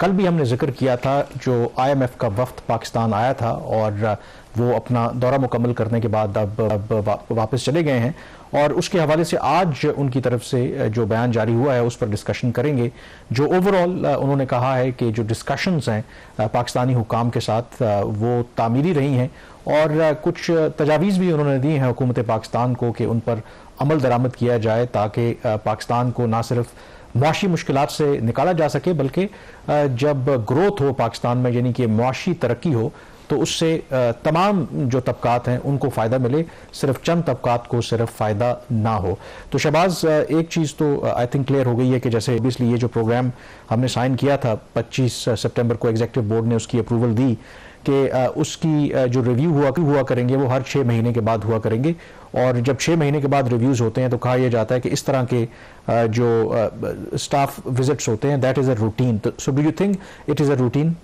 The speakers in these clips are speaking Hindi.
कल भी हमने जिक्र किया था, जो IMF का वफ्द पाकिस्तान आया था और वो अपना दौरा मुकम्मल करने के बाद अब वापस चले गए हैं, और उसके हवाले से आज उनकी तरफ से जो बयान जारी हुआ है उस पर डिस्कशन करेंगे। जो ओवरऑल उन्होंने कहा है कि जो डिस्कशंस हैं पाकिस्तानी हुकाम के साथ वो तामीरी रही हैं, और कुछ तजावीज़ भी उन्होंने दी हैं हुकूमत पाकिस्तान को कि उन पर अमल दरामद किया जाए, ताकि पाकिस्तान को ना सिर्फ मुआशी मुश्किलात से निकाला जा सके, बल्कि जब ग्रोथ हो पाकिस्तान में, यानी कि मुआशी तरक्की हो, तो उससे तमाम जो तबकात हैं उनको फ़ायदा मिले, सिर्फ चंद तबकात को सिर्फ फ़ायदा ना हो। तो शहबाज, एक चीज़ तो आई थिंक क्लियर हो गई है कि जैसे ऑब्वियसली ये जो प्रोग्राम हमने साइन किया था 25 सितंबर को, एग्जीक्यूटिव बोर्ड ने उसकी अप्रूवल दी कि उसकी जो रिव्यू हुआ करेंगे वो हर 6 महीने के बाद हुआ करेंगे, और जब 6 महीने के बाद रिव्यूज़ होते हैं तो कहा यह जाता है कि इस तरह के जो स्टाफ विजिट्स होते हैं that is a routine. So do you think it is a routine?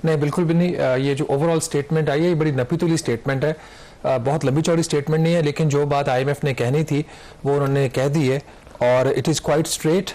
नहीं, बिल्कुल भी नहीं। ये जो ओवरऑल स्टेटमेंट आई है ये बड़ी नपी-तुली स्टेटमेंट है, बहुत लंबी चौड़ी स्टेटमेंट नहीं है, लेकिन जो बात IMF ने कहनी थी वो उन्होंने कह दी है, और इट इज़ क्वाइट स्ट्रेट।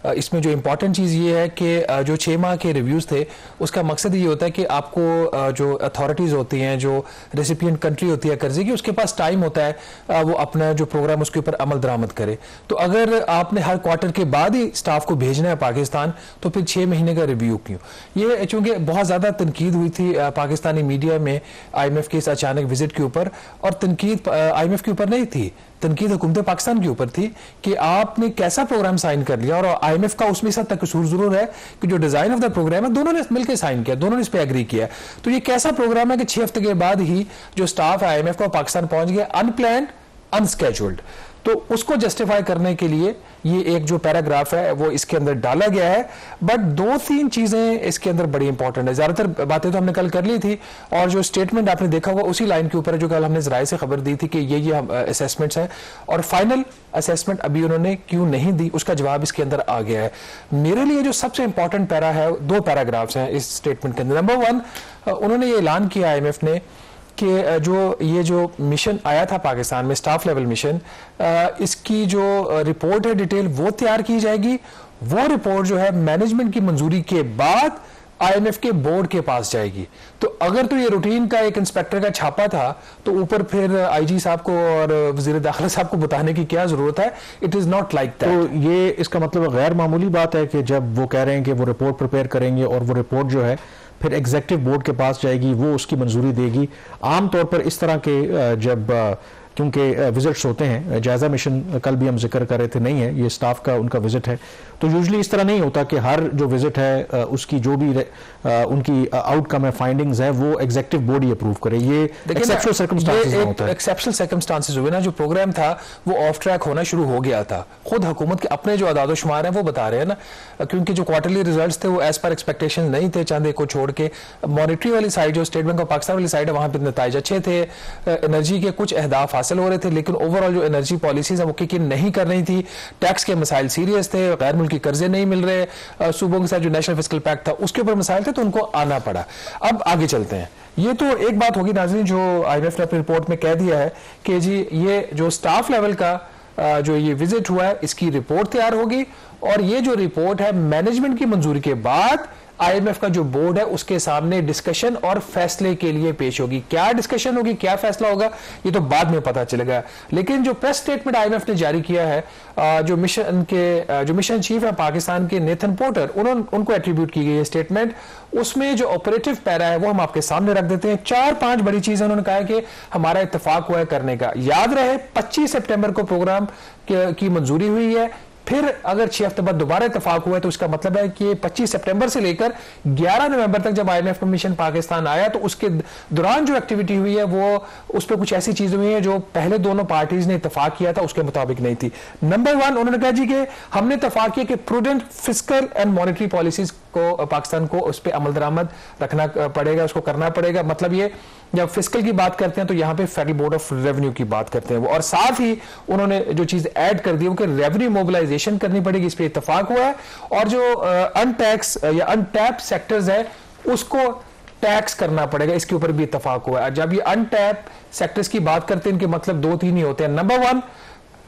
इसमें जो इम्पॉर्टेंट चीज़ ये है कि जो 6 माह के रिव्यूज़ थे उसका मकसद ये होता है कि आपको जो अथॉरिटीज़ होती हैं, जो रेसिपिएंट कंट्री होती है कर्जे की, उसके पास टाइम होता है वो अपना जो प्रोग्राम उसके ऊपर अमल दरामद करे। तो अगर आपने हर क्वार्टर के बाद ही स्टाफ को भेजना है पाकिस्तान, तो फिर 6 महीने का रिव्यू क्यों? ये चूँकि बहुत ज़्यादा तनकीद हुई थी पाकिस्तानी मीडिया में IMF के इस अचानक विजिट के ऊपर, और तनकीद IMF के ऊपर नहीं थी, तनकीद हुकूमत पाकिस्तान के ऊपर थी कि आपने कैसा प्रोग्राम साइन कर लिया। और IMF का उसमें इस हद तक कसूर जरूर है कि जो डिजाइन ऑफ द प्रोग्राम है दोनों ने मिलकर साइन किया, दोनों ने इस पे एग्री किया। तो ये कैसा प्रोग्राम है कि 6 हफ्ते के बाद ही जो स्टाफ है IMF का पाकिस्तान पहुंच गया, अनप्लान्ड, अनस्केड्यूल्ड। तो उसको जस्टिफाई करने के लिए ये एक जो पैराग्राफ है वो इसके अंदर डाला गया है। बट 2-3 चीजें इसके अंदर बड़ी इंपॉर्टेंट है। ज्यादातर बातें तो हमने कल कर ली थी, और जो स्टेटमेंट आपने देखा होगा उसी लाइन के ऊपर है जो कल हमने जराए से खबर दी थी कि ये असेसमेंट्स हैं, और फाइनल असेसमेंट अभी उन्होंने क्यों नहीं दी उसका जवाब इसके अंदर आ गया है। मेरे लिए जो सबसे इंपॉर्टेंट पैरा है, 2 पैराग्राफ्स हैं इस स्टेटमेंट के अंदर। नंबर 1, उन्होंने ये ऐलान किया IMF ने कि ये जो मिशन आया था पाकिस्तान में, स्टाफ लेवल मिशन, इसकी जो रिपोर्ट है डिटेल वो तैयार की जाएगी। वो रिपोर्ट जो है मैनेजमेंट की मंजूरी के बाद IMF के बोर्ड के पास जाएगी। तो अगर तो ये रूटीन का एक इंस्पेक्टर का छापा था, तो ऊपर फिर IG साहब को और वजीर दाखिला साहब को बताने की क्या जरूरत है? It is not like that. तो ये इसका मतलब गैर मामूली बात है कि जब वो कह रहे हैं कि वो रिपोर्ट प्रिपेयर करेंगे और वो रिपोर्ट जो है फिर एग्जीक्यूटिव बोर्ड के पास जाएगी, वो उसकी मंजूरी देगी। आमतौर पर इस तरह के जब क्योंकि विजिट्स होते हैं, जायजा मिशन कल भी हम जिक्र कर रहे थे, नहीं है ये स्टाफ का उनका विजिट है, तो यूजली इस तरह नहीं होता कि हर जो विजिट है उसकी जो भी उनकी आउटकम है, फाइंडिंग्स है, वो एग्जीक्यूटिव बॉडी अप्रूव करे। ये एक्सेप्शनल सर्कमस्टांसेस होता है। एक्सेप्शनल सर्कमस्टांसेस हुए ना, जो प्रोग्राम था वो ऑफ ट्रैक होना शुरू हो गया था। खुद हुकूमत के अपने जो अदाद शुमार हैं वो बता रहे हैं ना, क्योंकि जो क्वार्टरली रिजल्ट्स थे वो एज पर एक्सपेक्टेशन नहीं थे, चंद एक को छोड़ के। मॉनिटरी वाली साइड जो स्टेट बैंक ऑफ पाकिस्तान वाली साइड है वहां पर नताइज अच्छे थे, एनर्जी के कुछ अहदाफ हासिल हो रहे थे, लेकिन ओवरऑल जो एनर्जी पॉलिसीज है वो किक इन नहीं कर रही थी। टैक्स के मसाइल सीरियस थे, गैर मुल्की कर्जे नहीं मिल रहे, सूबों के साथ जो नेशनल फिस्कल पैक्ट था उसके ऊपर मसाइल थे, तो उनको आना पड़ा। अब आगे चलते हैं। ये तो एक बात होगी नाज़रीन, जो IMF ने अपनी रिपोर्ट में कह दिया है कि जी ये जो स्टाफ लेवल का जो ये विजिट हुआ है इसकी रिपोर्ट तैयार होगी, और ये जो रिपोर्ट है मैनेजमेंट की मंजूरी के बाद IMF का जो बोर्ड है उसके सामने डिस्कशन और फैसले के लिए पेश होगी। क्या डिस्कशन होगी, क्या फैसला होगा, ये तो बाद में पता चलेगा। लेकिन जो प्रेस स्टेटमेंट IMF ने जारी किया है, जो मिशन चीफ है पाकिस्तान के नेथन पोर्टर, उनको एट्रीब्यूट की गई है स्टेटमेंट, उसमें जो ऑपरेटिव पैरा है वो हम आपके सामने रख देते हैं। 4-5 बड़ी चीजें उन्होंने कहा है कि हमारा इत्तेफाक हुआ है करने का। याद रहे 25 सितंबर को प्रोग्राम की मंजूरी हुई है, फिर अगर 6 हफ्ते बाद दोबारा इत्तेफाक हुआ है तो इसका मतलब है कि 25 सितंबर से लेकर 11 नवंबर तक जब IMF मिशन पाकिस्तान आया तो उसके दौरान जो एक्टिविटी हुई है वो उस पर कुछ ऐसी चीजें हुई हैं जो पहले दोनों पार्टीज ने इत्तेफाक किया था उसके मुताबिक नहीं थी। नंबर 1, उन्होंने कहा जी कि हमने इत्तेफाक किया कि prudent fiscal and monetary policies को पाकिस्तान को उस पर अमल दरामद रखना पड़ेगा, उसको करना पड़ेगा। मतलब ये जब फिस्कल की बात करते हैं तो यहां पे फेडरल बोर्ड ऑफ रेवेन्यू की बात करते हैं वो, और साथ ही उन्होंने जो चीज ऐड कर दी वो कि रेवेन्यू मोबिलाइजेशन करनी पड़ेगी, इस पे इत्तेफाक हुआ है। और जो अनटैक्स या अनटैप सेक्टर्स है उसको टैक्स करना पड़ेगा, इसके ऊपर भी इत्तेफाक हुआ है। जब ये अनटैप सेक्टर्स की बात करते हैं इनके मतलब 2-3 ही होते हैं। नंबर 1,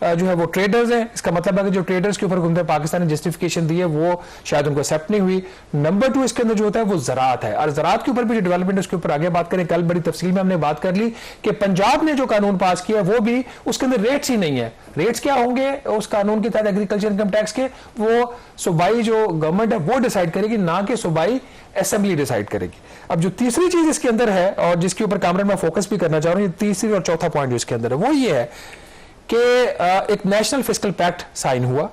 जो है वो ट्रेडर्स हैं। इसका मतलब है कि जो ट्रेडर्स के ऊपर हुकूमत पाकिस्तान ने जस्टिफिकेशन दी है वो शायद उनको एक्सेप्ट नहीं हुई। नंबर 2 इसके अंदर जो होता है वो ज़राअत है, और ज़राअत के ऊपर भी जो डेवलपमेंट है उसके ऊपर आगे बात करें। कल बड़ी तफसील में हमने बात कर ली कि पंजाब ने जो कानून पास किया वो भी उसके अंदर रेट्स ही नहीं है। रेट्स क्या होंगे उस कानून के तहत एग्रीकल्चर इनकम टैक्स के, वो सूबाई जो गवर्नमेंट है वो डिसाइड करेगी, ना कि सूबाई असेंबली डिसाइड करेगी। अब जो तीसरी चीज इसके अंदर है और जिसके ऊपर कामरान मैं फोकस भी करना चाह रहा हूं, तीसरी और चौथा पॉइंट जो इसके अंदर है वो ये है कि एक नेशनल फिस्कल पैक्ट साइन हुआ।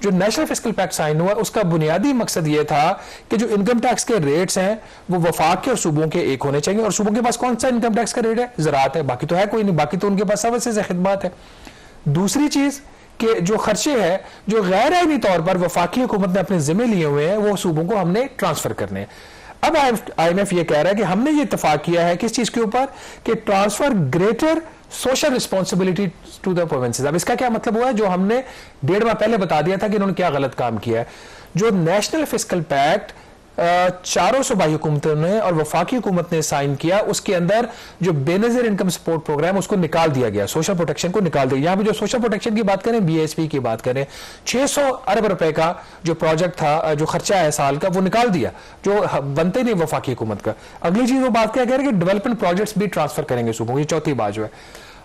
जो नेशनल फिस्कल पैक्ट साइन हुआ उसका बुनियादी मकसद ये था कि जो इनकम टैक्स के रेट्स हैं वो वफाक के और सूबों के एक होने चाहिए। और सूबों के पास कौन सा इनकम टैक्स का रेट है? ज़राअत है, बाकी तो है कोई नहीं, बाकी तो उनके पास सर्विसेज है, खिदमत है। दूसरी चीज कि जो खर्चे हैं जो गैर आईनी तौर पर वफाकी हुकूमत ने अपने जिम्मे लिए हुए हैं वो सूबों को हमने ट्रांसफर करने हैं। अब IMF ये कह रहा है कि हमने ये इत्तेफाक किया है किस चीज के ऊपर कि transfer greater social responsibility to the provinces. अब इसका क्या मतलब हुआ है? जो हमने 1.5 माह पहले बता दिया था कि इन्होंने क्या गलत काम किया है। जो नेशनल फिस्कल पैक्ट चारों सूबाई हुकूमतों ने और वफाकी हुकूमत ने साइन किया उसके अंदर जो बेनजीर इनकम सपोर्ट प्रोग्राम उसको निकाल दिया गया, सोशल प्रोटेक्शन को निकाल दिया। यहां पे जो सोशल प्रोटेक्शन की बात करें, BSP की बात करें, 600 अरब रुपए का जो प्रोजेक्ट था, जो खर्चा है साल का, वो निकाल दिया जो बनते नहीं वफाकी हुकूमत का। अगली चीज वो बात क्या कह रहे हैं कि डेवलपमेंट प्रोजेक्ट्स भी ट्रांसफर करेंगे सूबों की, चौथी बात जो है।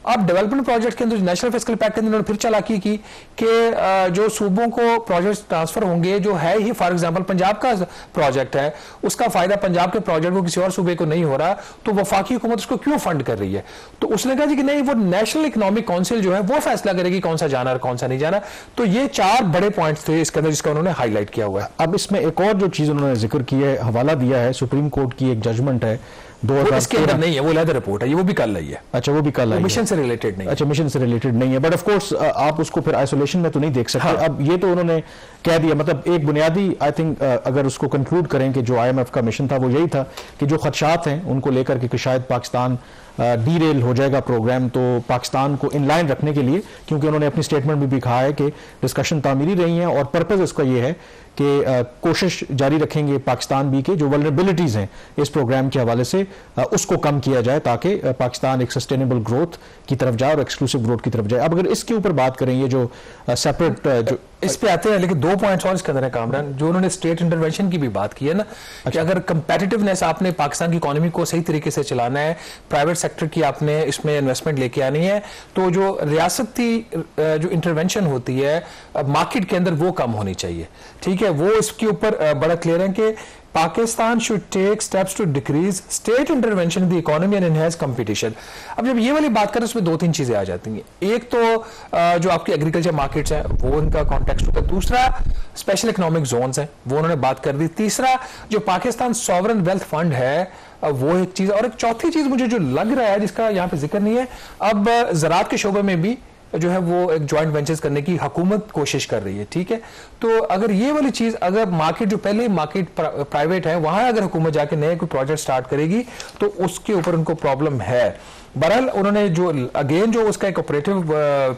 अब डेवलपमेंट प्रोजेक्ट के अंदर नेशनल फिस्कल पैक्ट के अंदर फिर चालाकी की कि जो सूबों को प्रोजेक्ट ट्रांसफर होंगे, जो है ही फॉर एग्जांपल पंजाब का प्रोजेक्ट है उसका फायदा पंजाब के प्रोजेक्ट को किसी और सूबे को नहीं हो रहा, तो वफाकी हुकूमत उसको क्यों फंड कर रही है? तो उसने कहा जी कि नहीं, वो नेशनल इकोनॉमिक काउंसिल जो है वो फैसला करेगी कौन सा जाना और कौन सा नहीं जाना। तो ये 4 बड़े पॉइंट्स थे इसके अंदर जिसका उन्होंने हाईलाइट किया हुआ है। अब इसमें एक और जो चीज उन्होंने जिक्र की है, हवाला दिया है सुप्रीम कोर्ट की एक जजमेंट है 2013। इसके अंदर नहीं है, वो लेदर रिपोर्ट है, ये वो भी कल आई है। अच्छा, वो भी कल आई है, मिशन से रिलेटेड नहीं है। अच्छा, मिशन से रिलेटेड नहीं है, बट ऑफ कोर्स आप उसको फिर आइसोलेशन में तो नहीं देख सकते। अब ये तो उन्होंने कह दिया, मतलब एक बुनियादी आई थिंक अगर उसको कंक्लूड करें कि जो IMF का मिशन था वो यही था कि जो खदशात हैं उनको लेकर के कि शायद पाकिस्तान डीरेल हो जाएगा प्रोग्राम, तो पाकिस्तान को इन लाइन रखने के लिए, क्योंकि उन्होंने अपनी स्टेटमेंट में भी कहा है कि डिस्कशन तामीरी रही हैं और पर्पज इसका ये है कि कोशिश जारी रखेंगे पाकिस्तान भी के जो वल्नरेबिलिटीज हैं इस प्रोग्राम के हवाले से उसको कम किया जाए ताकि पाकिस्तान एक सस्टेनेबल ग्रोथ की तरफ जाए और एक्सक्लूसिव ग्रोथ की तरफ जाए। अब अगर इसके ऊपर बात करें, ये जो सेपरेट जो इस पे आते हैं, लेकिन 2 पॉइंट्स और इसके अंदर है कामरान, जो उन्होंने स्टेट इंटरवेंशन की भी बात की है ना। अच्छा। कि अगर कंपेटिटिवनेस आपने पाकिस्तान की इकोनॉमी को सही तरीके से चलाना है, प्राइवेट सेक्टर की आपने इसमें इन्वेस्टमेंट लेके आनी है, तो जो रियासती जो इंटरवेंशन होती है मार्केट के अंदर वो कम होनी चाहिए। ठीक है, वो इसके ऊपर बड़ा क्लियर है कि Pakistan should take steps to decrease state intervention in the economy and enhance competition. अब जब ये वाली बात करें उसमें 2-3 चीजें आ जाती हैं। एक तो जो आपकी एग्रीकल्चर मार्केट्स हैं वो उनका कॉन्टेक्स्ट होता है, दूसरा स्पेशल इकोनॉमिक जोन्स हैं वो उन्होंने बात कर दी, तीसरा जो पाकिस्तान सॉवरन वेल्थ फंड है वो एक चीज, और एक चौथी चीज मुझे जो लग रहा है जिसका यहाँ पे जिक्र नहीं है, अब ज़राअत के शोबे में भी जो है वो एक जॉइंट वेंचर्स करने की हुकूमत कोशिश कर रही है। ठीक है, तो अगर ये वाली चीज, अगर मार्केट जो पहले मार्केट प्राइवेट है वहां अगर हुकूमत जाके नए कोई प्रोजेक्ट स्टार्ट करेगी तो उसके ऊपर उनको प्रॉब्लम है। बहरहाल उन्होंने जो अगेन जो उसका एक ऑपरेटिव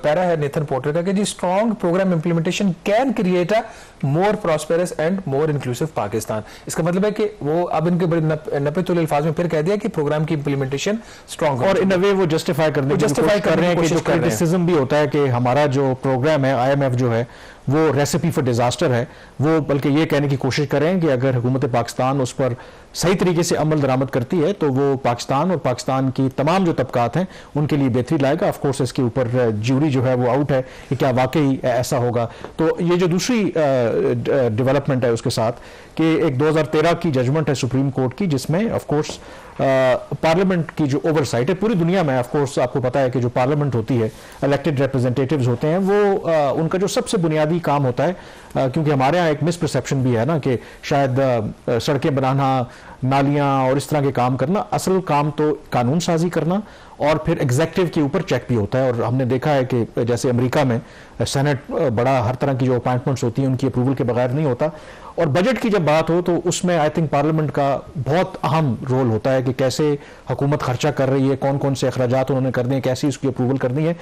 पैरा है नेथन पोर्टर का कि जी strong programme implementation can create a more prosperous and more inclusive Pakistan. इसका मतलब है कि वो अब इनके बड़े नपे तुले अल्फाज में फिर कह दिया कि प्रोग्राम की इंप्लीमेंटेशन स्ट्रॉन्ग, और इन अ वे वो जस्टिफाई करने की कोशिश कर रहे हैं कि जो क्रिटिसिज्म भी होता है कि हमारा जो प्रोग्राम है IMF जो है वो रेसिपी फॉर डिजास्टर है, वो बल्कि ये कहने की कोशिश करें कि अगर हुकूमत पाकिस्तान उस पर सही तरीके से अमल दरामद करती है तो वो पाकिस्तान और पाकिस्तान की तमाम जो तबकात हैं उनके लिए बेहतरी लाएगा। ऑफ कोर्स इसके ऊपर ज्यूरी जो है वो आउट है कि क्या वाकई ऐसा होगा। तो ये जो दूसरी डेवलपमेंट है उसके साथ कि एक 2013 की जजमेंट है सुप्रीम कोर्ट की जिसमें ऑफ कोर्स पार्लियामेंट की जो ओवरसाइट है पूरी दुनिया में, ऑफ कोर्स आपको पता है कि जो पार्लियामेंट होती है, इलेक्टेड रिप्रेजेंटेटिव्स होते हैं, वो उनका जो सबसे बुनियादी काम होता है, क्योंकि हमारे यहाँ एक मिसपरसेप्शन भी है ना कि शायद सड़कें बनाना, नालियां और इस तरह के काम करना, असल काम तो कानून साजी करना और फिर एग्जेक्टिव के ऊपर चेक भी होता है। और हमने देखा है कि जैसे अमेरिका में सेनेट बड़ा हर तरह की जो अपॉइंटमेंट्स होती हैं उनकी अप्रूवल के बगैर नहीं होता, और बजट की जब बात हो तो उसमें आई थिंक पार्लियामेंट का बहुत अहम रोल होता है कि कैसे हुकूमत खर्चा कर रही है, कौन कौन से अखराजात उन्होंने करने हैं, कैसी उसकी अप्रूवल करनी है।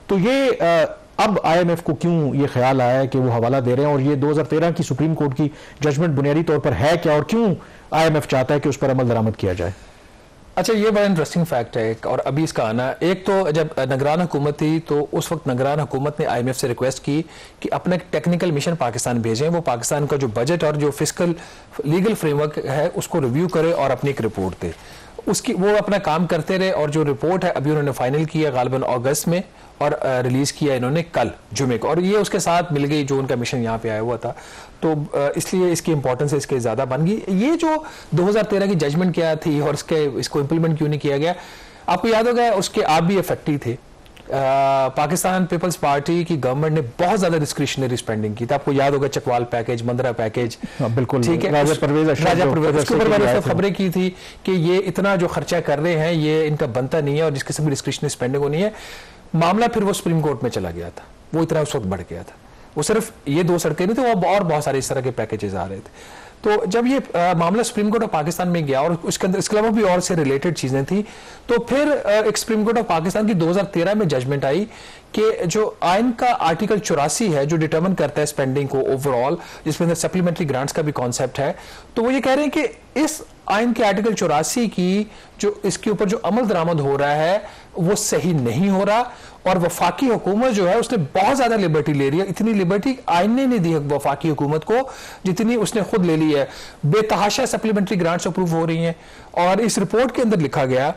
तो ये अब IMF को क्यों ये ख्याल आया है कि वो हवाला दे रहे हैं, और ये 2013 की सुप्रीम कोर्ट की जजमेंट बुनियादी तौर पर है क्या, और क्यों IMF चाहता है कि उस पर अमल दरामद किया जाए? अच्छा, ये बड़ा इंटरेस्टिंग फैक्ट है और अभी इसका आना, एक तो जब निगरान हुकूमत थी तो उस वक्त निगरान हुकूमत ने IMF से रिक्वेस्ट की कि अपना एक टेक्निकल मिशन पाकिस्तान भेजें, वो पाकिस्तान का जो बजट और जो फिस्कल लीगल फ्रेमवर्क है उसको रिव्यू करे और अपनी एक रिपोर्ट दे। उसकी वो अपना काम करते रहे और जो रिपोर्ट है अभी उन्होंने फाइनल किया गालिबन अगस्त में और रिलीज किया इन्होंने कल जुमे को, और ये उसके साथ मिल गई जो उनका मिशन यहाँ पे आया हुआ था, तो इसलिए इसकी इंपॉर्टेंस इसके ज्यादा बन गई। ये जो 2013 की जजमेंट क्या थी और इसको इंप्लीमेंट क्यों नहीं किया गया, आपको याद होगा उसके आप भी इफेक्टिव थे। पाकिस्तान पीपल्स पार्टी की गवर्नमेंट ने बहुत ज्यादा डिस्क्रिशनरी स्पेंडिंग की थी, आपको याद होगा चकवाल पैकेज, मंदरा पैकेज, बिल्कुल, ठीक है, राजा परवेज उसके ऊपर मैंने खबरें की थी कि ये इतना जो खर्चा कर रहे हैं ये इनका बनता नहीं है और जिस किस्म की डिस्क्रिशनरी स्पेंडिंग होनी है। मामला फिर वो सुप्रीम कोर्ट में चला गया था, वो इतना उस वक्त बढ़ गया था, वो सिर्फ ये 2 सड़कें नहीं थे, वो और बहुत सारे इस तरह के पैकेजेस आ रहे थे। तो जब ये मामला सुप्रीम कोर्ट ऑफ पाकिस्तान में गया और उसके अंदर इसके अलावा भी और से रिलेटेड चीजें थी, तो फिर एक सुप्रीम कोर्ट ऑफ पाकिस्तान की 2013 में जजमेंट आई कि जो आइन का आर्टिकल 84 है जो डिटरमिन करता है स्पेंडिंग को ओवरऑल, जिसमें अंदर सप्लीमेंट्री ग्रांट्स का भी कॉन्सेप्ट है, तो वो ये कह रहे हैं कि इस आइन के आर्टिकल 84 की जो इसके ऊपर जो अमल दरामद हो रहा है वो सही नहीं हो रहा और वफाकी हुकूमत जो है उसने बहुत ज्यादा लिबर्टी ले रही है। इतनी लिबर्टी आइन ने नहीं दी वफाकी हुकूमत को जितनी उसने खुद ले ली है। बेतहाशा सप्लीमेंट्री ग्रांट्स अप्रूव हो रही हैं और इस रिपोर्ट के अंदर लिखा गया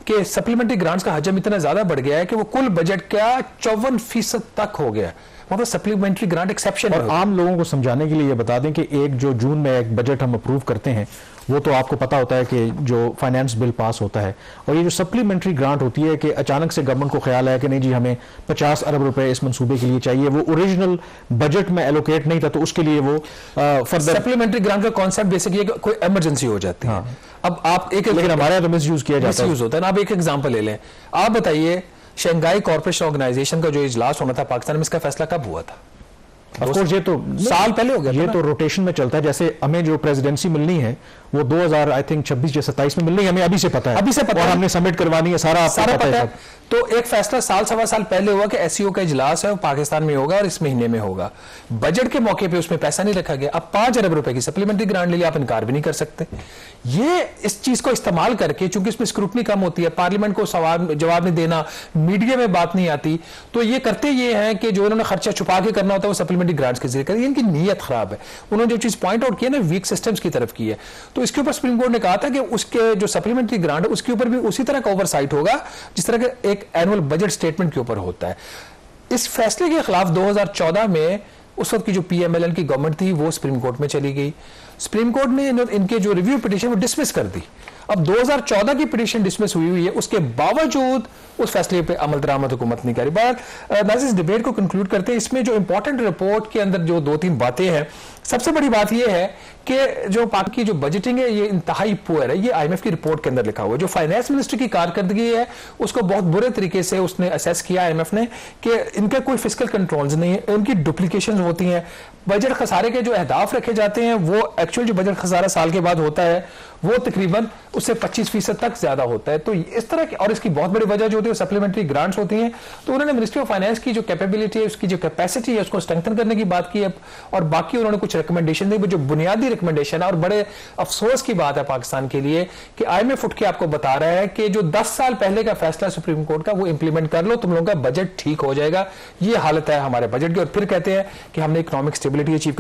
कि सप्लीमेंट्री ग्रांट्स का हजम इतना ज्यादा बढ़ गया है कि वो कुल बजट का 54% तक हो गया, मतलब सप्लीमेंट्री ग्रांट एक्सेप्शन। और आम लोगों को समझाने के लिए ये बता दें कि एक जो जून में एक बजट हम अप्रूव करते हैं वो तो आपको पता होता है कि जो फाइनेंस बिल पास होता है, और ये जो सप्लीमेंट्री ग्रांट होती है कि अचानक से गवर्नमेंट को ख्याल है कि नहीं जी हमें 50 अरब रुपए इस मंसूबे के लिए चाहिए, वो ओरिजिनल बजट में एलोकेट नहीं था, तो उसके लिए वो फर्दर सप्लीमेंट्री ग्रांट का कॉन्सेप्ट बेसिकली कोई इमरजेंसी हो जाती है। अब आप लेकिन हमारे यहाँ तो मिसयूज किया जाता है, मिसयूज होता है ना। आप एक एग्जांपल ले लें, आप बताइए शंघाई कॉर्पोरेशन ऑर्गेनाइजेशन का जो इजलास होना था पाकिस्तान में, इसका फैसला कब हुआ था? ये तो साल पहले हो गया, ये तो रोटेशन में चलता है। जैसे हमें जो प्रेसिडेंसी मिलनी है वो 2000 आई थिंक 26 या 27 में मिलनी है, हमें अभी से पता है, अभी से पता और है, हमने सबमिट करवानी है, सारा पता है। तो एक फैसला साल सवा साल पहले हुआ कि SCO का इजलास है वो पाकिस्तान में होगा और इस महीने में होगा। बजट के मौके पे उसमें पैसा नहीं रखा गया। अब 5 अरब रुपए की सप्लीमेंट्री ग्रांट ले लिया, आप इनकार भी नहीं कर सकते। ये इस चीज को इस्तेमाल करके, चूंकि इसमें स्क्रूटनी कम होती है, पार्लियामेंट को जवाब नहीं देना, मीडिया में बात नहीं आती, तो ये करते ये हैं कि जो इन्होंने खर्चा छुपा के करना होता है वो सप्लीमेंट्री ग्रांट्स के जरिए करें। इनकी नीयत खराब है। उन्होंने जो चीज पॉइंट आउट किया ना, वीक सिस्टम्स की तरफ की है। तो इसके ऊपर सुप्रीम कोर्ट ने कहा था कि उसके जो सप्लीमेंट्री ग्रांट है उसके ऊपर भी उसी तरह का ओवरसाइट होगा जिस तरह का एक एनुअल बजट स्टेटमेंट के ऊपर होता है। इस फैसले के खिलाफ 2014 में उस वक्त की जो PMLN की गवर्नमेंट थी वो सुप्रीम कोर्ट में चली गई। सुप्रीम कोर्ट ने इनके जो रिव्यू पिटीशन वो डिसमिस कर दी। अब 2014 की पिटीशन डिसमिस हुई है, उसके बावजूद उस फैसले पे अमल दरामद हुकूमत नहीं करी। बहरहाल इस डिबेट को कंक्लूड करते हैं, इसमें जो इंपॉर्टेंट रिपोर्ट के अंदर जो 2-3 बातें हैं, सबसे बड़ी बात यह है कि जो पाक की जो बजटिंग है ये इंतहाई पुअर है। ये IMF की रिपोर्ट के अंदर लिखा हुआ है। जो फाइनेंस मिनिस्टर की कारकर्दगी है उसको बहुत बुरे तरीके से उसने असेस किया IMF ने कि इनका कोई फिस्कल कंट्रोल्स नहीं है, उनकी डुप्लीकेशन होती हैं। बजट खसारे के जो अहदाफ रखे जाते हैं वो एक्चुअल जो बजट खसारा साल के बाद होता है वो तकरीबन उससे 25% तक ज्यादा होता है। तो इस तरह की, और इसकी बहुत बड़ी वजह जो होती है सप्लीमेंट्री ग्रांट्स होती हैं। तो उन्होंने मिनिस्ट्री ऑफ फाइनेंस की जो कैपेबिलिटी है, उसकी जो कैपेसिटी है, उसको स्ट्रेंथन करने की बात की है, और बाकी उन्होंने कुछ रिकमेंडेशन दी। जो बुनियादी रिकमेंडेशन है, और बड़े अफसोस की बात है पाकिस्तान के लिए कि IMF उठ के आपको बता रहा है कि जो 10 साल पहले का फैसला सुप्रीम कोर्ट का वो इंप्लीमेंट कर लो, तुम लोगों का बजट ठीक हो जाएगा। ये हालत है हमारे बजट की। और फिर कहते हैं कि हमने इकोनॉमिक स्टेबिलिटी अचीव करनी